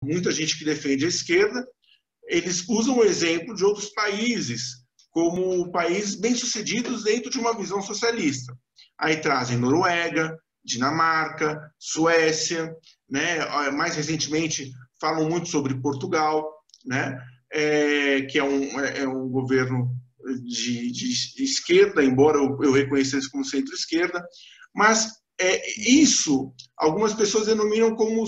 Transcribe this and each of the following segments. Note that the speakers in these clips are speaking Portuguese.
muita gente que defende a esquerda, eles usam o exemplo de outros países como países bem-sucedidos dentro de uma visão socialista. Aí trazem Noruega, Dinamarca, Suécia, né? Mais recentemente falam muito sobre Portugal, né? Que é um governo de esquerda, embora eu reconheça isso como centro-esquerda, mas isso algumas pessoas denominam como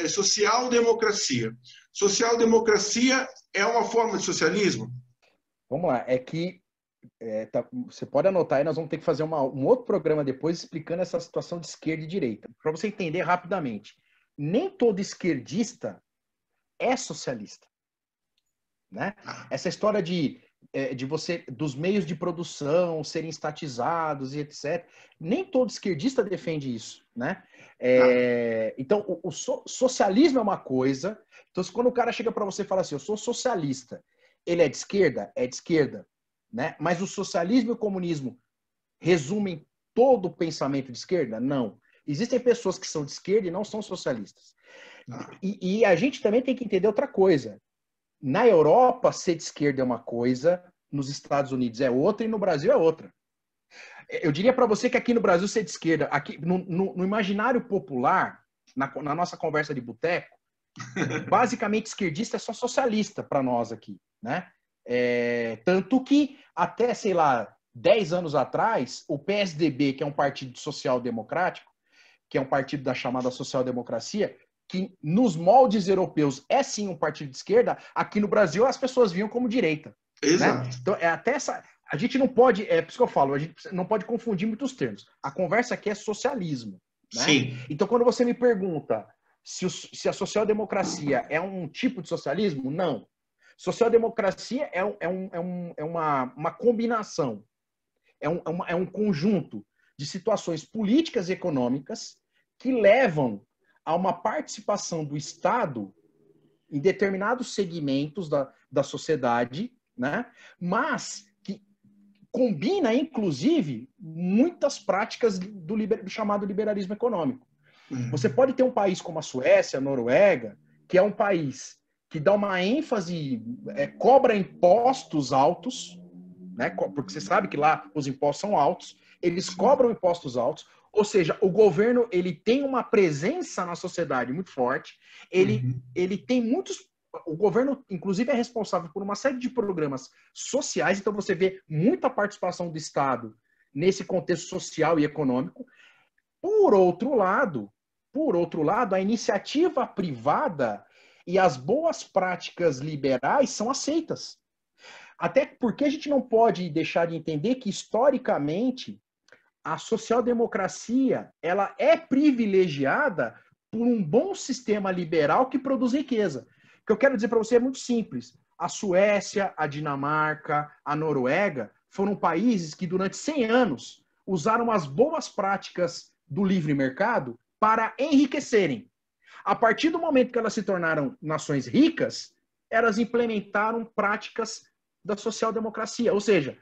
social-democracia. Social-democracia é uma forma de socialismo? Vamos lá, você pode anotar aí, nós vamos ter que fazer um outro programa depois explicando essa situação de esquerda e direita, para você entender rapidamente. Nem todo esquerdista é socialista, né? Essa história dos meios de produção serem estatizados e etc. Nem todo esquerdista defende isso, né? Então, o socialismo é uma coisa. Então, quando o cara chega para você e fala assim, eu sou socialista, ele é de esquerda? É de esquerda, né? Mas o socialismo e o comunismo resumem todo o pensamento de esquerda? Não. Existem pessoas que são de esquerda e não são socialistas. E a gente também tem que entender outra coisa. Na Europa, ser de esquerda é uma coisa, nos Estados Unidos é outra e no Brasil é outra. Eu diria para você que aqui no Brasil ser de esquerda, aqui no imaginário popular, na nossa conversa de boteco, basicamente esquerdista é só socialista para nós aqui, né? Tanto que até, sei lá, 10 anos atrás, o PSDB, que é um partido social-democrático, que é um partido da chamada social-democracia, que nos moldes europeus é sim um partido de esquerda, aqui no Brasil as pessoas viam como direita. Exato. Né? Então, até essa. A gente não pode, por isso que eu falo, a gente não pode confundir muitos termos. A conversa aqui é socialismo. Né? Sim. Então, quando você me pergunta se a social-democracia é um tipo de socialismo, não. Social-democracia é uma combinação, é um conjunto de situações políticas e econômicas que levam a uma participação do Estado em determinados segmentos da sociedade, né? Mas que combina, inclusive, muitas práticas do chamado liberalismo econômico. Você pode ter um país como a Suécia, a Noruega, que é um país que dá uma ênfase, cobra impostos altos, né? Porque você sabe que lá os impostos são altos, eles cobram impostos altos, ou seja, o governo ele tem uma presença na sociedade muito forte, ele tem muitos. O governo, inclusive, é responsável por uma série de programas sociais, então você vê muita participação do Estado nesse contexto social e econômico. Por outro lado, a iniciativa privada e as boas práticas liberais são aceitas. Até porque a gente não pode deixar de entender que, historicamente, a social-democracia ela é privilegiada por um bom sistema liberal que produz riqueza. O que eu quero dizer para você é muito simples. A Suécia, a Dinamarca, a Noruega foram países que, durante 100 anos, usaram as boas práticas do livre mercado para enriquecerem. A partir do momento que elas se tornaram nações ricas, elas implementaram práticas da social-democracia. Ou seja,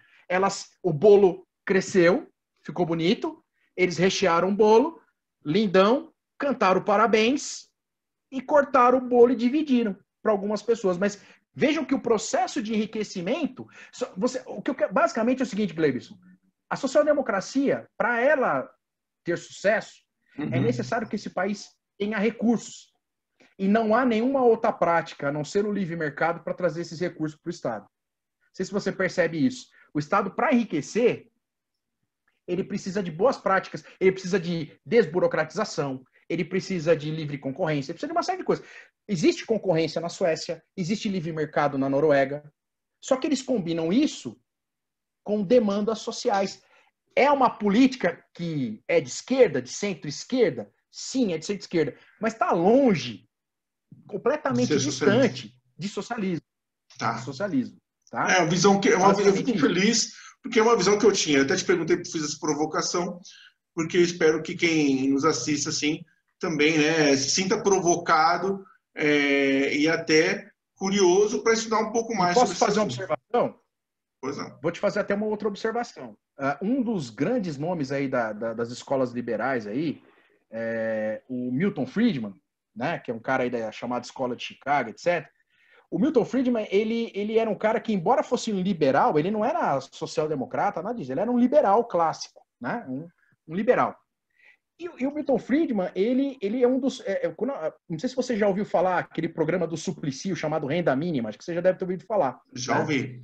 o bolo cresceu, ficou bonito, eles rechearam o bolo, lindão, cantaram parabéns e cortaram o bolo e dividiram para algumas pessoas. Mas vejam que o processo de enriquecimento, basicamente é o seguinte, Gleibson, a social-democracia, para ela ter sucesso, é necessário que esse país tenha recursos. E não há nenhuma outra prática, a não ser o livre mercado, para trazer esses recursos para o Estado. Não sei se você percebe isso. O Estado, para enriquecer, ele precisa de boas práticas, ele precisa de desburocratização, ele precisa de livre concorrência, ele precisa de uma série de coisas. Existe concorrência na Suécia, existe livre mercado na Noruega, só que eles combinam isso com demandas sociais. É uma política que é de esquerda, de centro-esquerda? Sim, é de centro-esquerda, mas está longe, completamente distante de socialismo. Tá. De socialismo. Tá? Eu fico feliz, porque é uma visão que eu tinha. Eu até te perguntei, fiz essa provocação, porque eu espero que quem nos assista assim, também se sinta provocado e até curioso para estudar um pouco mais sobre isso. Posso fazer uma observação? Pois não. Vou te fazer até uma outra observação. Um dos grandes nomes aí das escolas liberais aí, o Milton Friedman, né, que é um cara aí da chamada Escola de Chicago, etc. O Milton Friedman, ele era um cara que, embora fosse um liberal, ele não era social-democrata, nada disso, ele era um liberal clássico, né? Um liberal. E o Milton Friedman, ele é um dos... não sei se você já ouviu falar aquele programa do Suplicy, chamado Renda Mínima, acho que você já deve ter ouvido falar. Já ouvi.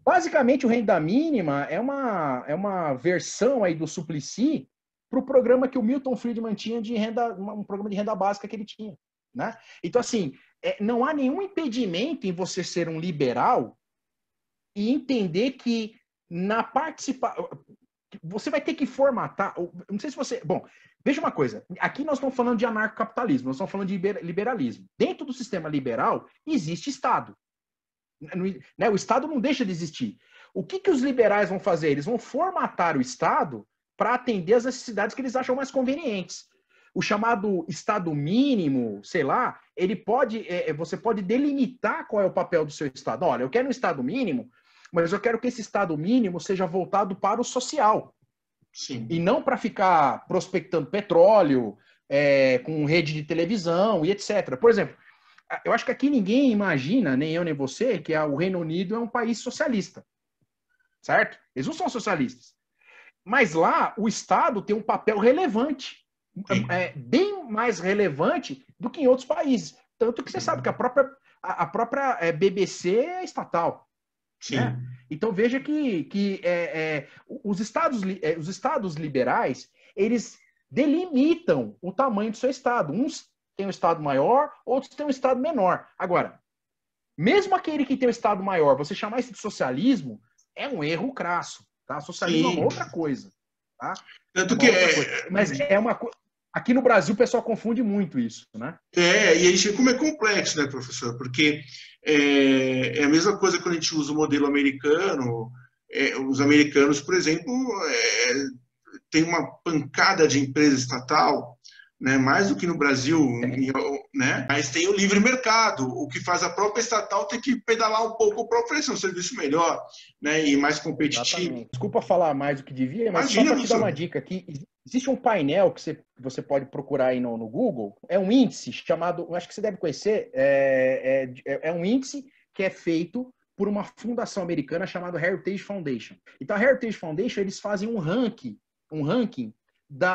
Basicamente, o Renda Mínima é uma versão aí do Suplicy para o programa que o Milton Friedman tinha de renda, um programa de renda básica que ele tinha, né? Então, assim, não há nenhum impedimento em você ser um liberal e entender que na participação... Você vai ter que formatar... Não sei se você... Bom, veja uma coisa. Aqui nós estamos falando de anarcocapitalismo, nós estamos falando de liberalismo. Dentro do sistema liberal, existe Estado. Né? O Estado não deixa de existir. O que os liberais vão fazer? Eles vão formatar o Estado para atender as necessidades que eles acham mais convenientes. O chamado Estado mínimo, sei lá, ele pode, você pode delimitar qual é o papel do seu Estado. Olha, eu quero um Estado mínimo, mas eu quero que esse Estado mínimo seja voltado para o social. Sim. E não para ficar prospectando petróleo, com rede de televisão e etc. Por exemplo, eu acho que aqui ninguém imagina, nem eu nem você, que o Reino Unido é um país socialista. Certo? Eles não são socialistas. Mas lá, o Estado tem um papel relevante. Bem mais relevante do que em outros países. Tanto que você sabe que a própria BBC é estatal. Sim. Né? Então veja que os estados liberais, eles delimitam o tamanho do seu Estado. Uns têm um Estado maior, outros têm um Estado menor. Agora, mesmo aquele que tem um Estado maior, você chamar isso de socialismo, é um erro crasso. Tá? Socialismo é uma outra coisa. Tá? Tanto que Mas é uma coisa. Aqui no Brasil o pessoal confunde muito isso, né? E aí chega como é complexo, né, professor? Porque é a mesma coisa quando a gente usa o modelo americano. Os americanos, por exemplo, tem uma pancada de empresa estatal, né, mais do que no Brasil, né? Mas tem o livre mercado, o que faz a própria estatal ter que pedalar um pouco para oferecer um serviço melhor, né, e mais competitivo. Exatamente. Desculpa falar mais do que devia, mas Imagina, só para te dar uma dica aqui, existe um painel que você pode procurar aí no Google, é um índice chamado, acho que você deve conhecer, é um índice que é feito por uma fundação americana chamada Heritage Foundation. Então, a Heritage Foundation, eles fazem um ranking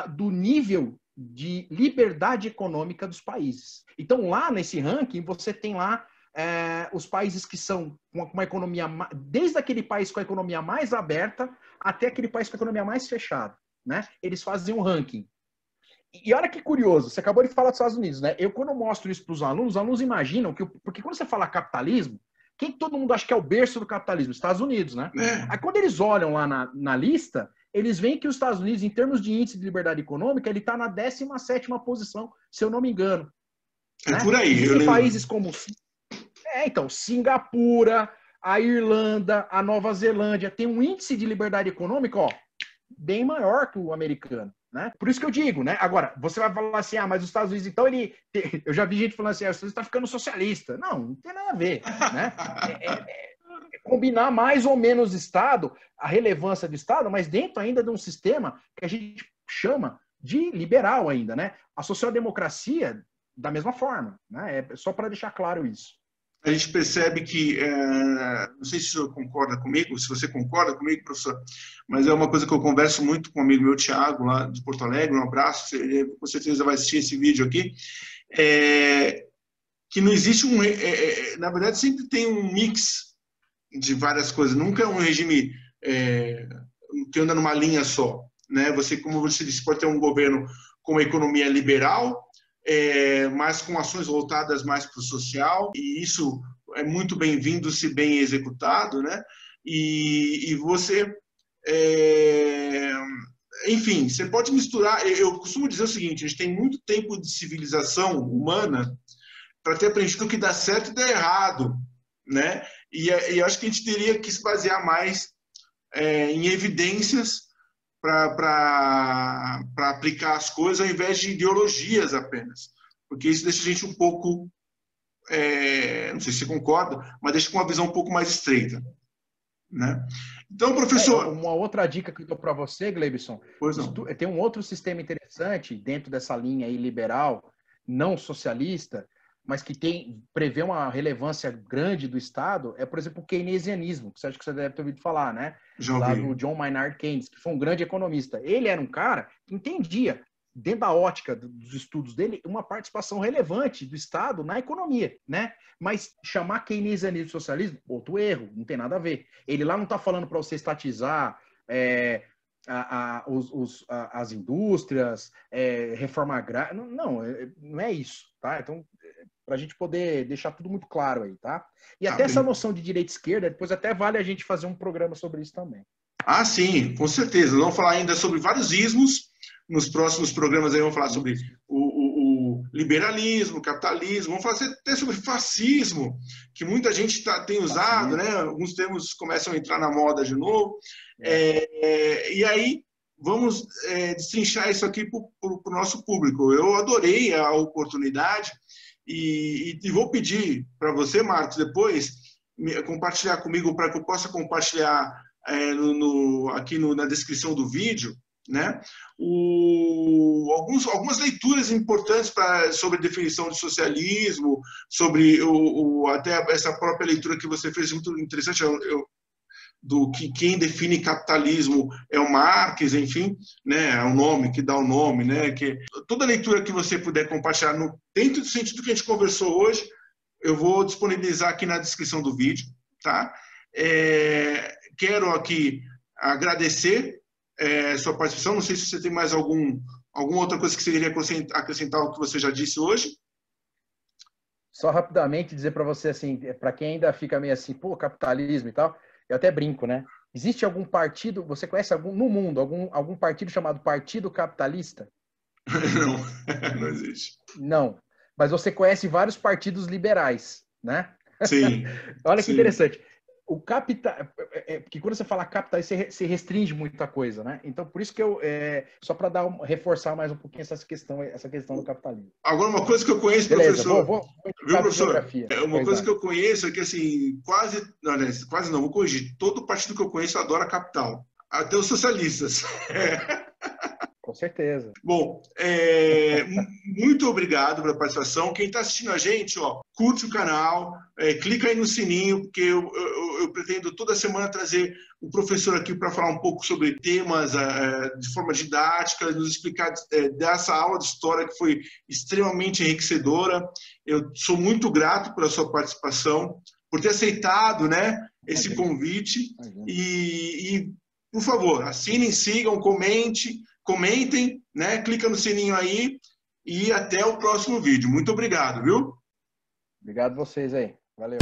do nível de liberdade econômica dos países. Então, lá nesse ranking, você tem lá os países que são com uma economia, desde aquele país com a economia mais aberta até aquele país com a economia mais fechada. Né? Eles fazem um ranking. E olha que curioso, você acabou de falar dos Estados Unidos, né? Quando eu mostro isso para os alunos imaginam que... Porque quando você fala capitalismo, quem todo mundo acha que é o berço do capitalismo? Estados Unidos, né? Aí quando eles olham lá na lista, eles veem que os Estados Unidos, em termos de índice de liberdade econômica, ele está na 17ª posição, se eu não me engano. Né? Por aí. Existem países como... Então, Singapura, a Irlanda, a Nova Zelândia, tem um índice de liberdade econômica, ó, bem maior que o americano. Né? Por isso que eu digo, né? Agora, você vai falar assim, mas os Estados Unidos, então, eu já vi gente falando assim, os Estados Unidos está ficando socialista. Não tem nada a ver. Né? Combinar mais ou menos Estado, a relevância do Estado, mas dentro ainda de um sistema que a gente chama de liberal ainda, né? A social-democracia, da mesma forma, né? Só para deixar claro isso. A gente percebe que, não sei se o senhor concorda comigo, se você concorda comigo, professor, mas é uma coisa que eu converso muito com um amigo meu, Thiago, lá de Porto Alegre, um abraço, ele com certeza vai assistir esse vídeo aqui, que não existe na verdade sempre tem um mix de várias coisas, nunca é um regime que anda numa linha só, né? Como você disse, pode ter um governo com uma economia liberal, mas com ações voltadas mais para o social, e isso é muito bem-vindo se bem executado, né? E você, enfim, você pode misturar. Eu costumo dizer o seguinte: a gente tem muito tempo de civilização humana para ter aprendido o que dá certo e dá errado, né? E eu acho que a gente teria que se basear mais em evidências para aplicar as coisas ao invés de ideologias apenas. Porque isso deixa a gente um pouco, não sei se você concorda, mas deixa com uma visão um pouco mais estreita. Né? Então, professor... Uma outra dica que eu dou para você, Gleibson, tem um outro sistema interessante dentro dessa linha aí liberal, não socialista, mas que prevê uma relevância grande do Estado, é, por exemplo, o keynesianismo, que você acha que você deve ter ouvido falar, né? Lá do John Maynard Keynes, que foi um grande economista. Ele era um cara que entendia, dentro da ótica dos estudos dele, uma participação relevante do Estado na economia, né? Mas chamar keynesianismo de socialismo, outro erro, não tem nada a ver. Ele lá não está falando para você estatizar as indústrias, reforma agrária, não é isso, tá? Então, para a gente poder deixar tudo muito claro aí, tá? E até essa noção de direita e esquerda, depois até vale a gente fazer um programa sobre isso também. Ah, sim, com certeza. Vamos falar ainda sobre vários ismos. Nos próximos programas aí vamos falar sobre o liberalismo, o capitalismo, vamos falar até sobre fascismo, que muita gente tem usado, né? Alguns termos começam a entrar na moda de novo. E aí vamos destrinchar isso aqui para o nosso público. Eu adorei a oportunidade e vou pedir para você, Marcos, depois compartilhar comigo para que eu possa compartilhar aqui na descrição do vídeo, né? Algumas leituras importantes sobre a definição de socialismo, sobre até essa própria leitura que você fez, muito interessante, do que quem define capitalismo é o Marx, enfim, né? É o nome que dá o nome, né? Que toda leitura que você puder compartilhar dentro do sentido que a gente conversou hoje, eu vou disponibilizar aqui na descrição do vídeo, tá? Quero aqui agradecer sua participação. Não sei se você tem mais alguma outra coisa que você queria acrescentar ao que você já disse hoje. Só rapidamente dizer para você, assim, para quem ainda fica meio assim, pô, capitalismo e tal, eu até brinco, né? Existe algum partido, você conhece no mundo, algum partido chamado Partido Capitalista? Não existe. Não, mas você conhece vários partidos liberais, né? Sim. Olha que interessante. O capital, porque quando você fala capital, você restringe muita coisa, né? Então, por isso que só para reforçar mais um pouquinho essa questão do capitalismo. Agora, uma coisa que eu conheço, beleza, professor. Viu, professor? Uma coisa que eu conheço é que, assim, quase não, vou corrigir. Todo partido que eu conheço adora capital. Até os socialistas. Com certeza. Bom, muito obrigado pela participação. Quem está assistindo a gente, curte o canal, clica aí no sininho, porque eu pretendo toda semana trazer um professor aqui para falar um pouco sobre temas de forma didática, nos explicar dessa aula de história que foi extremamente enriquecedora. Eu sou muito grato pela sua participação, por ter aceitado, né, esse convite. E, por favor, assinem, sigam, comentem, né? Clica no sininho aí e até o próximo vídeo. Muito obrigado, viu? Obrigado vocês aí. Valeu.